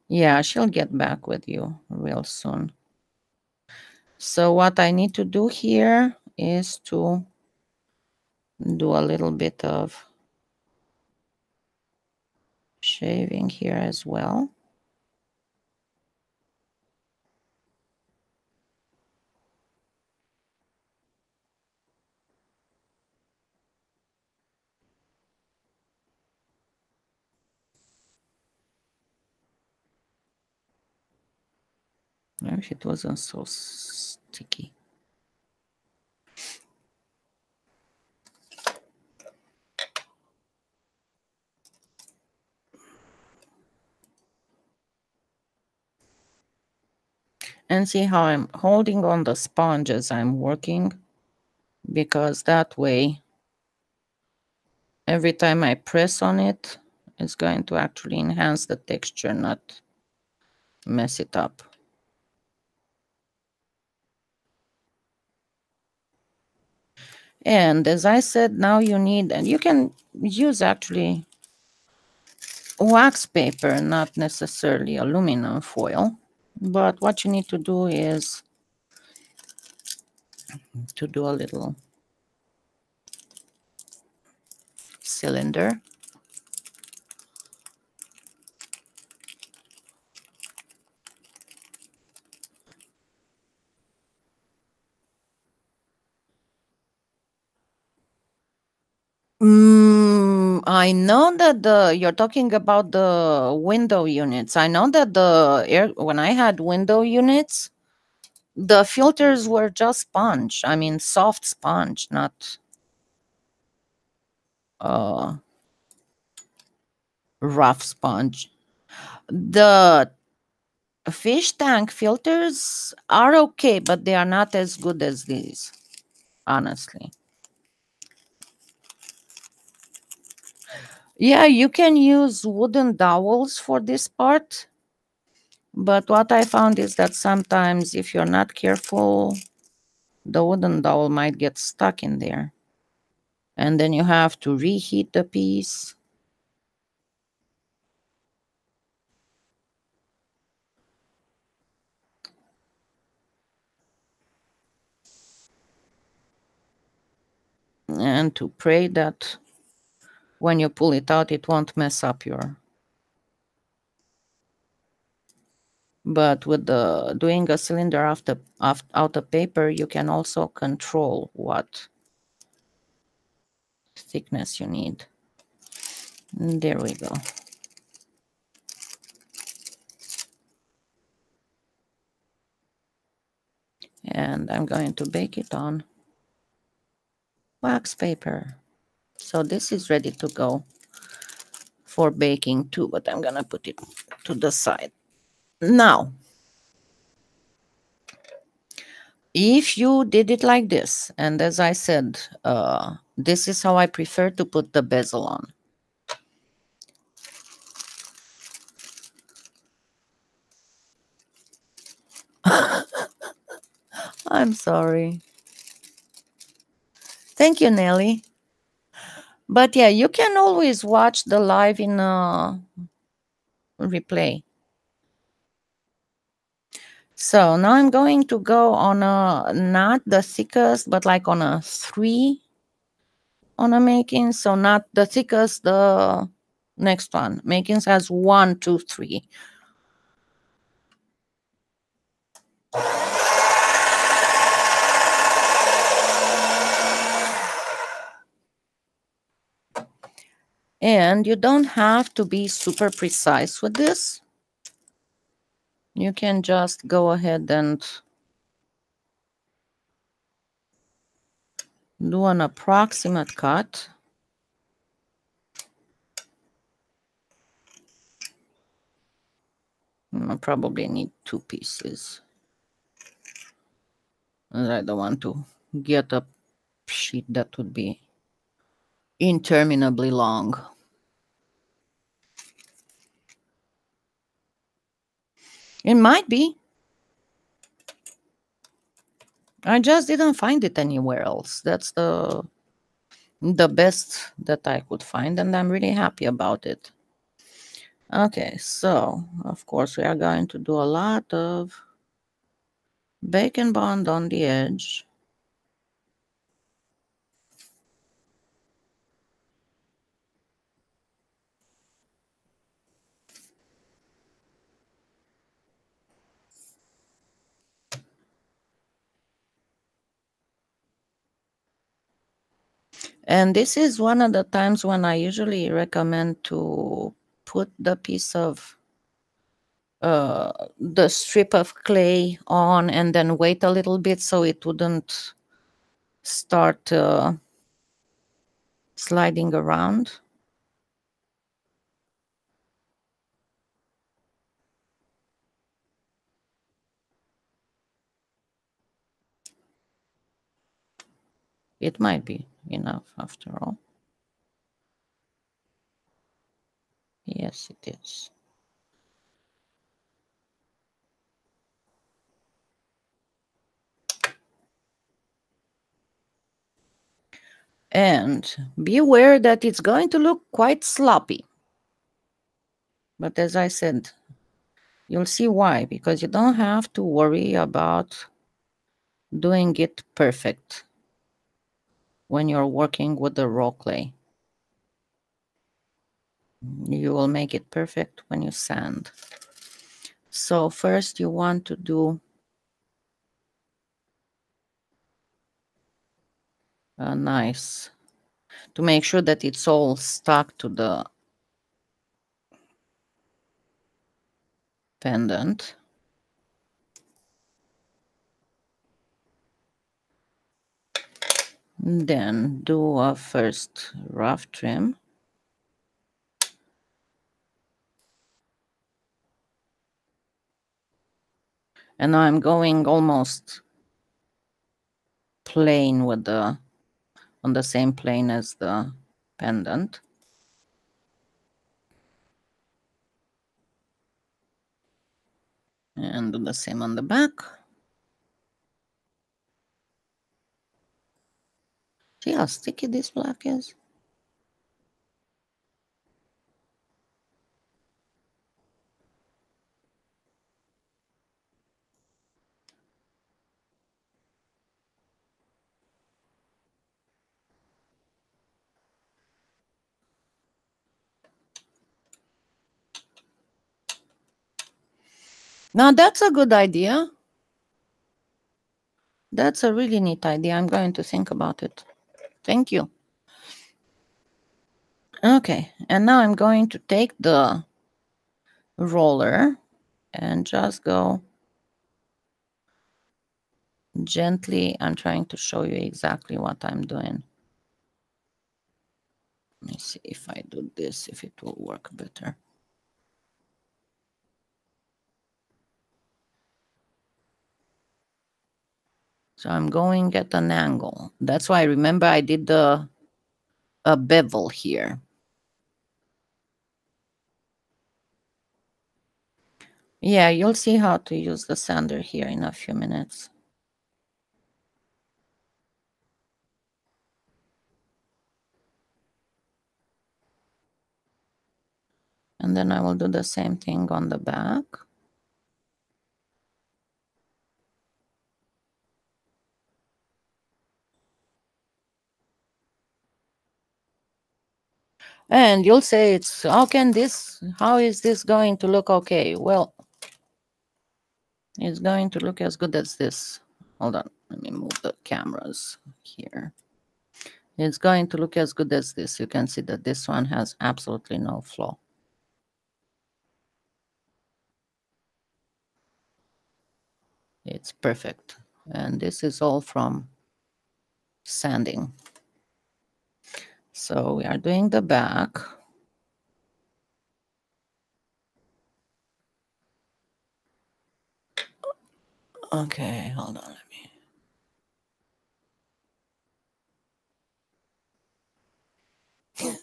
Yeah, she'll get back with you real soon. So what I need to do here is to do a little bit of shaving here as well. I wish it wasn't so sticky. And see how I'm holding on the sponge as I'm working, because that way, every time I press on it, it's going to actually enhance the texture, not mess it up. And as I said, now you need, and you can use actually wax paper, not necessarily aluminum foil. But what you need to do is to do a little cylinder. I know that you're talking about the window units. I know that when I had window units, the filters were just sponge. I mean, soft sponge, not uh, rough sponge. The fish tank filters are okay, but they are not as good as these, honestly. Yeah, you can use wooden dowels for this part. But what I found is that sometimes if you're not careful, the wooden dowel might get stuck in there. And then you have to reheat the piece. And to pray that when you pull it out, it won't mess up your. But with the doing a cylinder out of paper, you can also control what thickness you need. And there we go. And I'm going to bake it on wax paper. So this is ready to go for baking too, but I'm gonna put it to the side. Now, if you did it like this, and as I said, this is how I prefer to put the bezel on. I'm sorry. Thank you, Nelly. But yeah, you can always watch the live in replay. So now I'm going to go on a, not the thickest, but like on a 3 on a making. So not the thickest, the next one. Makings has 1, 2, 3. And you don't have to be super precise with this. You can just go ahead and do an approximate cut. I probably need 2 pieces. And I don't want to get a sheet that would be interminably long. It might be. I just didn't find it anywhere else. That's the best that I could find, and I'm really happy about it. Okay, so of course we are going to do a lot of bacon bond on the edge. And this is one of the times when I usually recommend to put the piece of the strip of clay on and then wait a little bit so it wouldn't start sliding around. It might be enough after all. Yes, it is. And be aware that it's going to look quite sloppy. But as I said, you'll see why, because you don't have to worry about doing it perfect when you're working with the raw clay. You will make it perfect when you sand. So first you want to do a nice, to make sure that it's all stuck to the pendant. Then do a first rough trim. And now I'm going almost plain with the, on the same plane as the pendant. And do the same on the back. See how sticky this black is? Now that's a good idea. That's a really neat idea. I'm going to think about it. Thank you. Okay, and now I'm going to take the roller and just go gently. I'm trying to show you exactly what I'm doing. Let me see if I do this, if it will work better. So I'm going at an angle. That's why, remember, I did a bevel here. Yeah, you'll see how to use the sander here in a few minutes. And then I will do the same thing on the back. And you'll say, it's how is this going to look okay? Well, it's going to look as good as this. Hold on, let me move the cameras here. It's going to look as good as this. You can see that this one has absolutely no flaw. It's perfect. And this is all from sanding. So we are doing the back. Okay, hold on. Let me.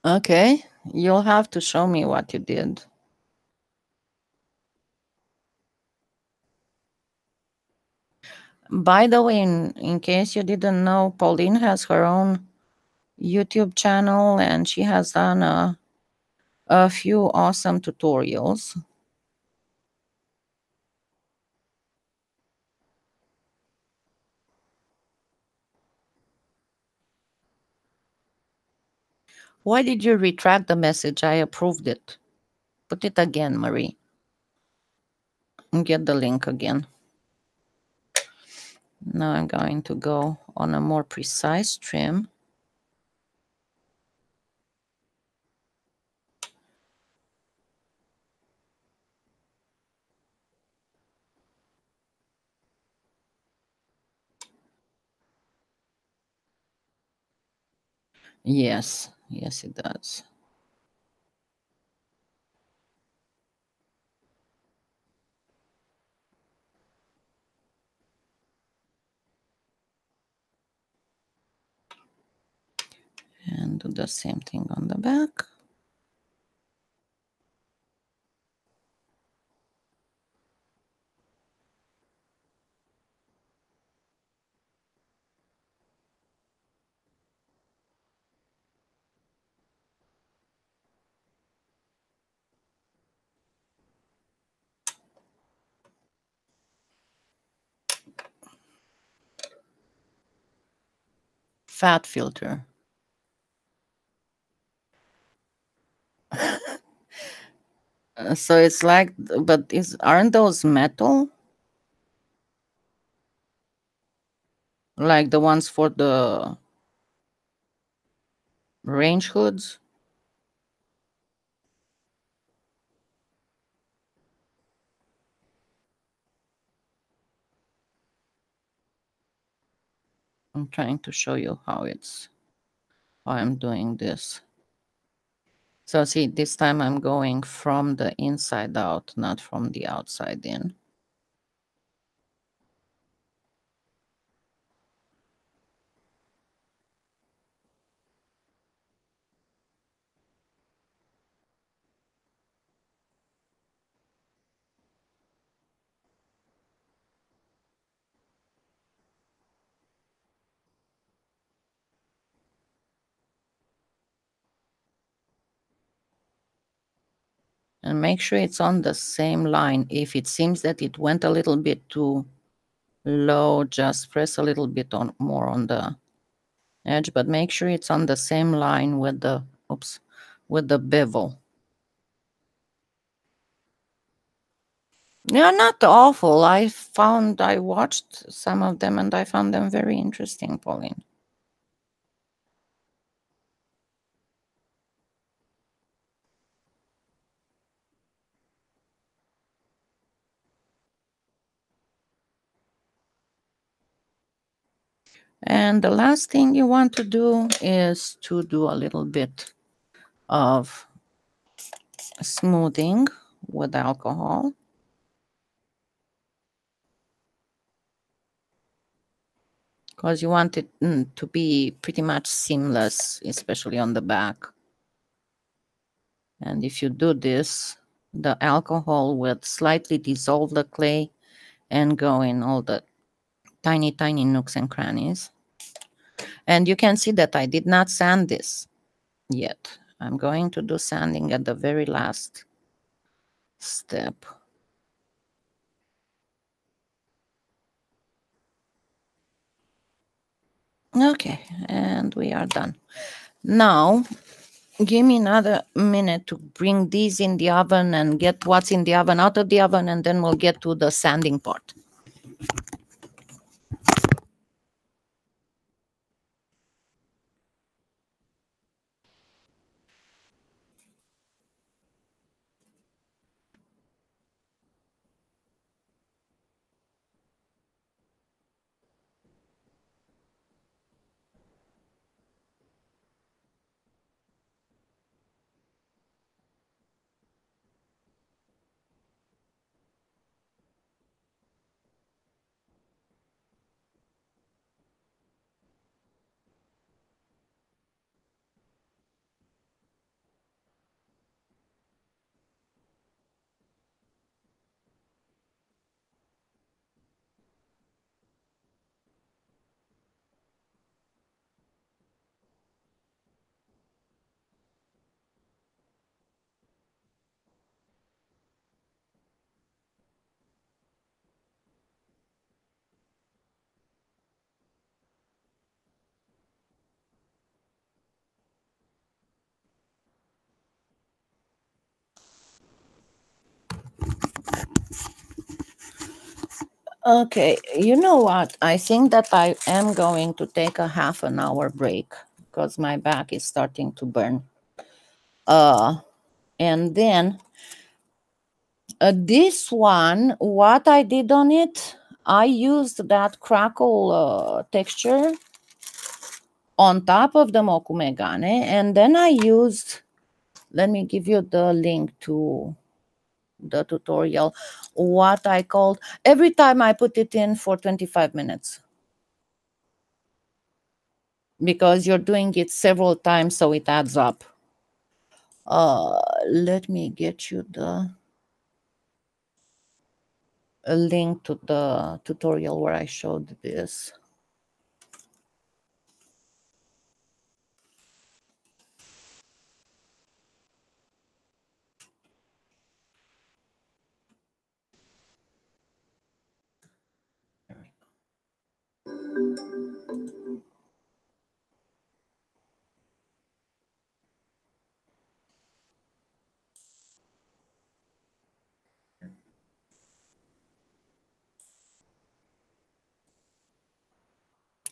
Okay, you'll have to show me what you did. By the way, in case you didn't know, Pauline has her own YouTube channel and she has done a few awesome tutorials. Why did you retract the message? I approved it. Put it again, Marie. And get the link again. Now I'm going to go on a more precise trim. Yes, yes, it does. And do the same thing on the back. Fat filter. So it's like, but aren't those metal? Like the ones for the range hoods? I'm trying to show you how I'm doing this. So see, this time I'm going from the inside out, not from the outside in. And make sure it's on the same line. If it seems that it went a little bit too low, just press a little bit more on the edge, but make sure it's on the same line with the, with the bevel. Yeah, not awful. I watched some of them and I found them very interesting, Pauline. And the last thing you want to do is to do a little bit of smoothing with alcohol. Because you want it to be pretty much seamless, especially on the back. And if you do this, the alcohol will slightly dissolve the clay and go in all the tiny, tiny nooks and crannies. And you can see that I did not sand this yet. I'm going to do sanding at the very last step. Okay, and we are done. Now, give me another minute to bring these in the oven and get what's in the oven out of the oven, and then we'll get to the sanding part. Okay, you know what? I think that I am going to take a half an hour break because my back is starting to burn. Uh, and then this one, what I did on it, I used that crackle texture on top of the mokume gane, and then I used, let me give you the link to the tutorial, what I called, every time I put it in for 25 minutes. Because you're doing it several times, so it adds up. Let me get you the a link to the tutorial where I showed this.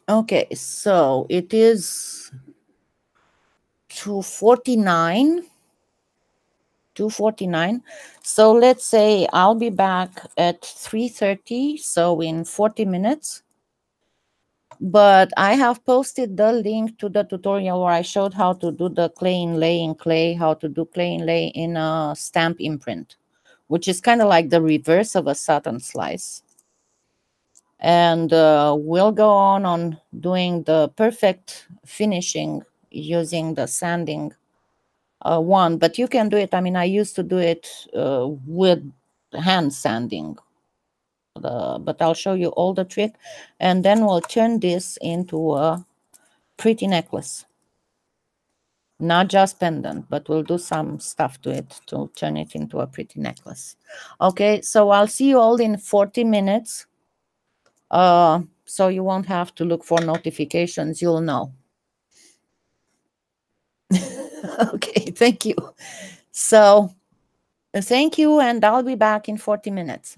Okay, so it is 2:49. 2:49. So let's say I'll be back at 3:30, so in 40 minutes. But I have posted the link to the tutorial where I showed how to do the clay inlay in clay, how to do clay inlay in a stamp imprint, which is kind of like the reverse of a satin slice. And we'll go on doing the perfect finishing using the sanding one, but you can do it. I mean, I used to do it with hand sanding, but I'll show you all the trick, and then we'll turn this into a pretty necklace. Not just pendant, but we'll do some stuff to it to turn it into a pretty necklace. Okay, so I'll see you all in 40 minutes. So you won't have to look for notifications, you'll know. Okay, thank you. So thank you, and I'll be back in 40 minutes.